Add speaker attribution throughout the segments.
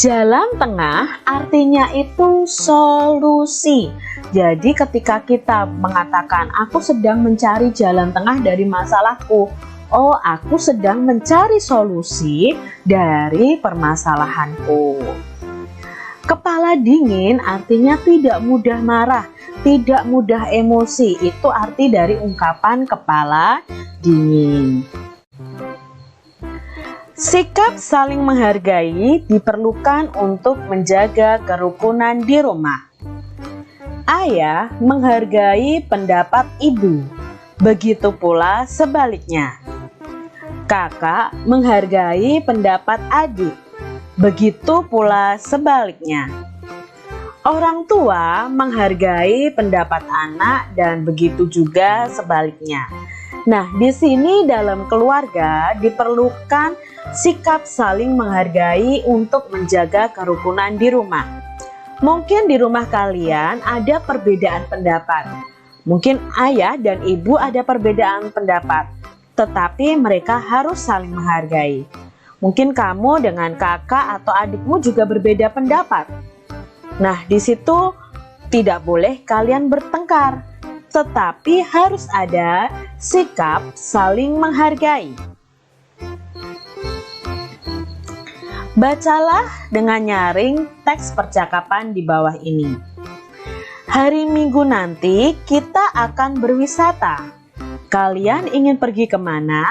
Speaker 1: Jalan tengah artinya itu solusi. Jadi ketika kita mengatakan aku sedang mencari jalan tengah dari masalahku, oh aku sedang mencari solusi dari permasalahanku. Kepala dingin artinya tidak mudah marah, tidak mudah emosi. Itu arti dari ungkapan kepala dingin. Sikap saling menghargai diperlukan untuk menjaga kerukunan di rumah. Ayah menghargai pendapat ibu, begitu pula sebaliknya. Kakak menghargai pendapat adik, begitu pula sebaliknya. Orang tua menghargai pendapat anak dan begitu juga sebaliknya. Nah, di sini dalam keluarga diperlukan sikap saling menghargai untuk menjaga kerukunan di rumah. Mungkin di rumah kalian ada perbedaan pendapat. Mungkin ayah dan ibu ada perbedaan pendapat, tetapi mereka harus saling menghargai. Mungkin kamu dengan kakak atau adikmu juga berbeda pendapat. Nah, di situ tidak boleh kalian bertengkar, tetapi harus ada sikap saling menghargai. Bacalah dengan nyaring teks percakapan di bawah ini. Hari Minggu nanti kita akan berwisata. Kalian ingin pergi kemana?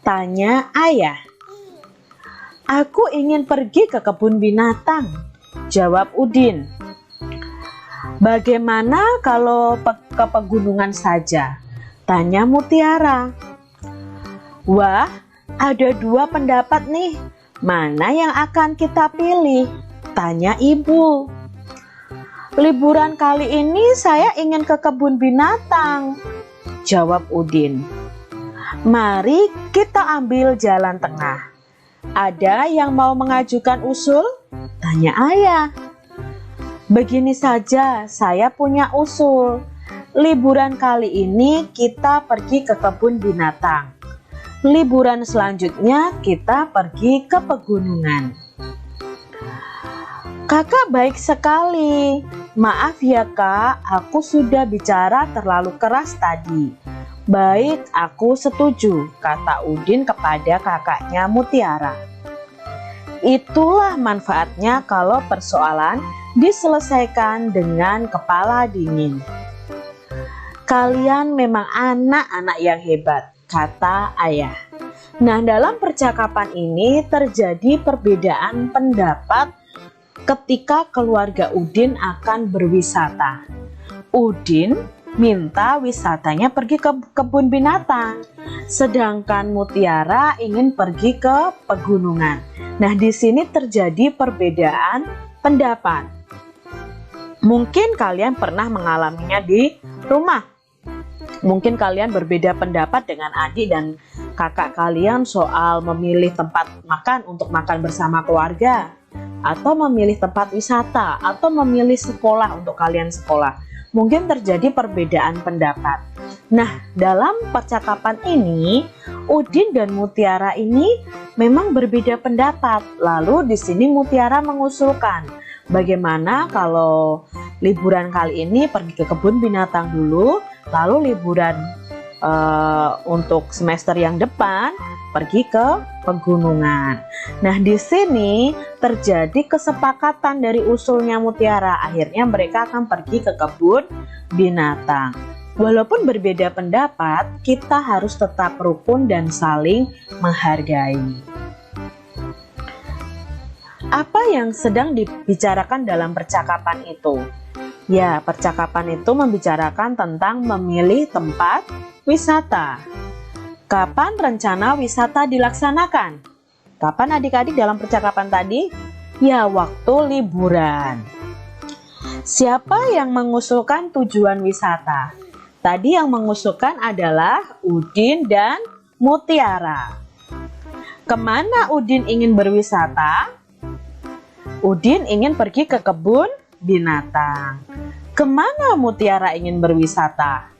Speaker 1: Tanya ayah. Aku ingin pergi ke kebun binatang, jawab Udin. Bagaimana kalau ke pegunungan saja? Tanya Mutiara. Wah, ada dua pendapat nih. Mana yang akan kita pilih? Tanya ibu. Liburan kali ini saya ingin ke kebun binatang, jawab Udin. Mari kita ambil jalan tengah. Ada yang mau mengajukan usul? Tanya ayah. Begini saja, saya punya usul. Liburan kali ini kita pergi ke kebun binatang. Liburan selanjutnya kita pergi ke pegunungan. Kakak baik sekali. Maaf ya kak, aku sudah bicara terlalu keras tadi. Baik, aku setuju, kata Udin kepada kakaknya Mutiara. Itulah manfaatnya kalau persoalan diselesaikan dengan kepala dingin. Kalian memang anak-anak yang hebat, kata ayah. Nah, dalam percakapan ini terjadi perbedaan pendapat ketika keluarga Udin akan berwisata. Udin minta wisatanya pergi ke kebun binatang, sedangkan Mutiara ingin pergi ke pegunungan. Nah, di sini terjadi perbedaan pendapat. Mungkin kalian pernah mengalaminya di rumah. Mungkin kalian berbeda pendapat dengan adik dan kakak kalian soal memilih tempat makan untuk makan bersama keluarga, atau memilih tempat wisata, atau memilih sekolah untuk kalian sekolah. Mungkin terjadi perbedaan pendapat. Nah, dalam percakapan ini, Udin dan Mutiara ini memang berbeda pendapat. Lalu di sini Mutiara mengusulkan, bagaimana kalau liburan kali ini pergi ke kebun binatang dulu, lalu liburan untuk semester yang depan pergi ke pegunungan. Nah, di sini terjadi kesepakatan dari usulnya Mutiara. Akhirnya mereka akan pergi ke kebun binatang. Walaupun berbeda pendapat, kita harus tetap rukun dan saling menghargai. Apa yang sedang dibicarakan dalam percakapan itu? Ya, percakapan itu membicarakan tentang memilih tempat wisata. Kapan rencana wisata dilaksanakan? Kapan adik-adik dalam percakapan tadi? Ya, waktu liburan. Siapa yang mengusulkan tujuan wisata? Tadi yang mengusulkan adalah Udin dan Mutiara. Kemana Udin ingin berwisata? Udin ingin pergi ke kebun binatang. Kemana Mutiara ingin berwisata?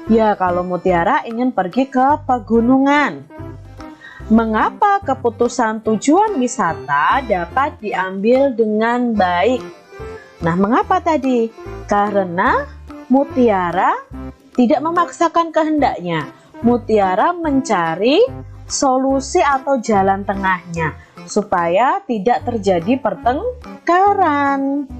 Speaker 1: Ya, kalau Mutiara ingin pergi ke pegunungan. Mengapa keputusan tujuan wisata dapat diambil dengan baik? Nah, mengapa tadi? Karena Mutiara tidak memaksakan kehendaknya. Mutiara mencari solusi atau jalan tengahnya supaya tidak terjadi pertengkaran.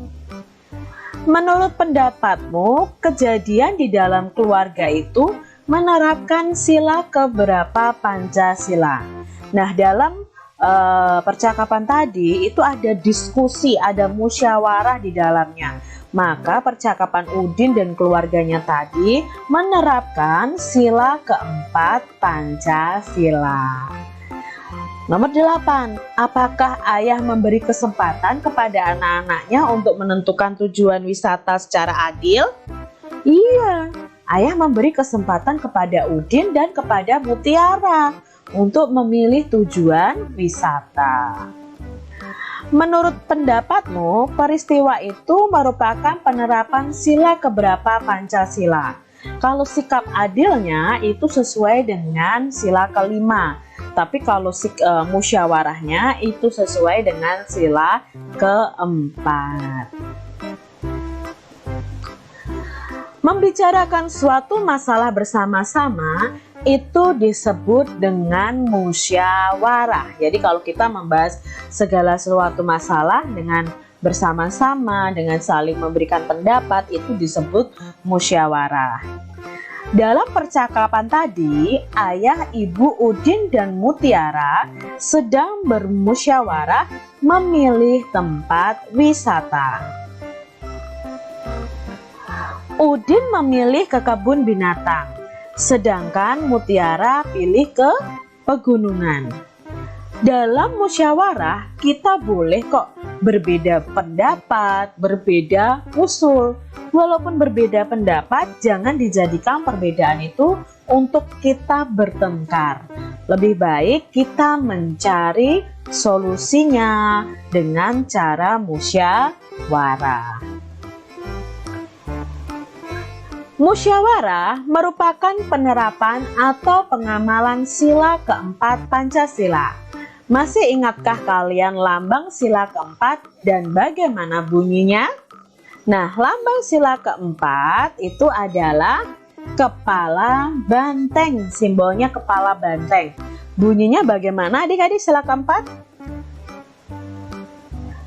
Speaker 1: Menurut pendapatmu, kejadian di dalam keluarga itu menerapkan sila keberapa Pancasila? Nah, dalam percakapan tadi itu ada diskusi, ada musyawarah di dalamnya. Maka percakapan Udin dan keluarganya tadi menerapkan sila keempat Pancasila. Nomor 8, apakah ayah memberi kesempatan kepada anak-anaknya untuk menentukan tujuan wisata secara adil? Iya, ayah memberi kesempatan kepada Udin dan kepada Mutiara untuk memilih tujuan wisata. Menurut pendapatmu, peristiwa itu merupakan penerapan sila keberapa Pancasila? Kalau sikap adilnya itu sesuai dengan sila kelima. Tapi kalau musyawarahnya itu sesuai dengan sila keempat. Membicarakan suatu masalah bersama-sama itu disebut dengan musyawarah. Jadi kalau kita membahas segala sesuatu masalah dengan bersama-sama, dengan saling memberikan pendapat, itu disebut musyawarah. Dalam percakapan tadi, ayah, ibu, Udin, dan Mutiara sedang bermusyawarah memilih tempat wisata. Udin memilih ke kebun binatang, sedangkan Mutiara pilih ke pegunungan. Dalam musyawarah, kita boleh kok berbeda pendapat, berbeda usul. Walaupun berbeda pendapat, jangan dijadikan perbedaan itu untuk kita bertengkar. Lebih baik kita mencari solusinya dengan cara musyawarah. Musyawarah merupakan penerapan atau pengamalan sila keempat Pancasila. Masih ingatkah kalian lambang sila keempat dan bagaimana bunyinya? Nah, lambang sila keempat itu adalah kepala banteng. Simbolnya kepala banteng. Bunyinya bagaimana adik-adik sila keempat?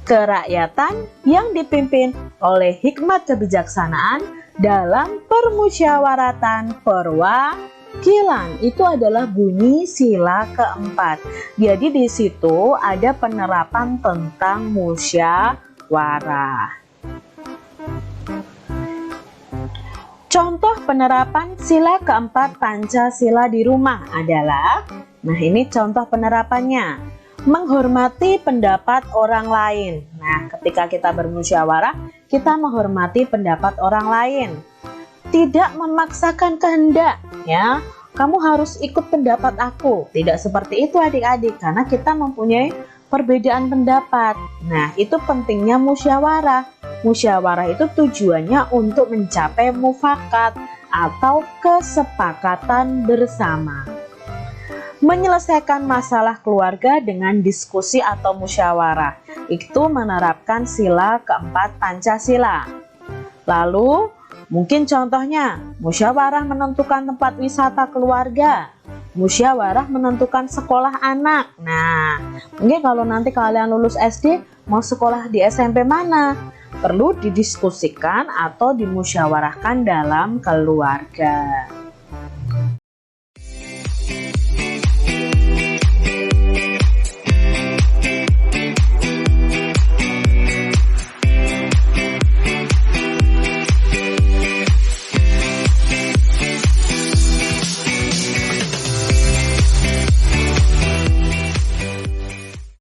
Speaker 1: Kerakyatan yang dipimpin oleh hikmat kebijaksanaan dalam permusyawaratan perwakilan. Itu adalah bunyi sila keempat. Jadi di situ ada penerapan tentang musyawarah. Contoh penerapan sila keempat Pancasila di rumah adalah, nah ini contoh penerapannya, menghormati pendapat orang lain. Nah, ketika kita bermusyawarah, kita menghormati pendapat orang lain. Tidak memaksakan kehendak, ya. Kamu harus ikut pendapat aku. Tidak seperti itu adik-adik, karena kita mempunyai perbedaan pendapat. Nah, itu pentingnya musyawarah. Musyawarah itu tujuannya untuk mencapai mufakat atau kesepakatan bersama. Menyelesaikan masalah keluarga dengan diskusi atau musyawarah, itu menerapkan sila keempat Pancasila. Lalu, mungkin contohnya, musyawarah menentukan tempat wisata keluarga, musyawarah menentukan sekolah anak. Nah, mungkin kalau nanti kalian lulus SD, mau sekolah di SMP mana? Perlu didiskusikan atau dimusyawarahkan dalam keluarga.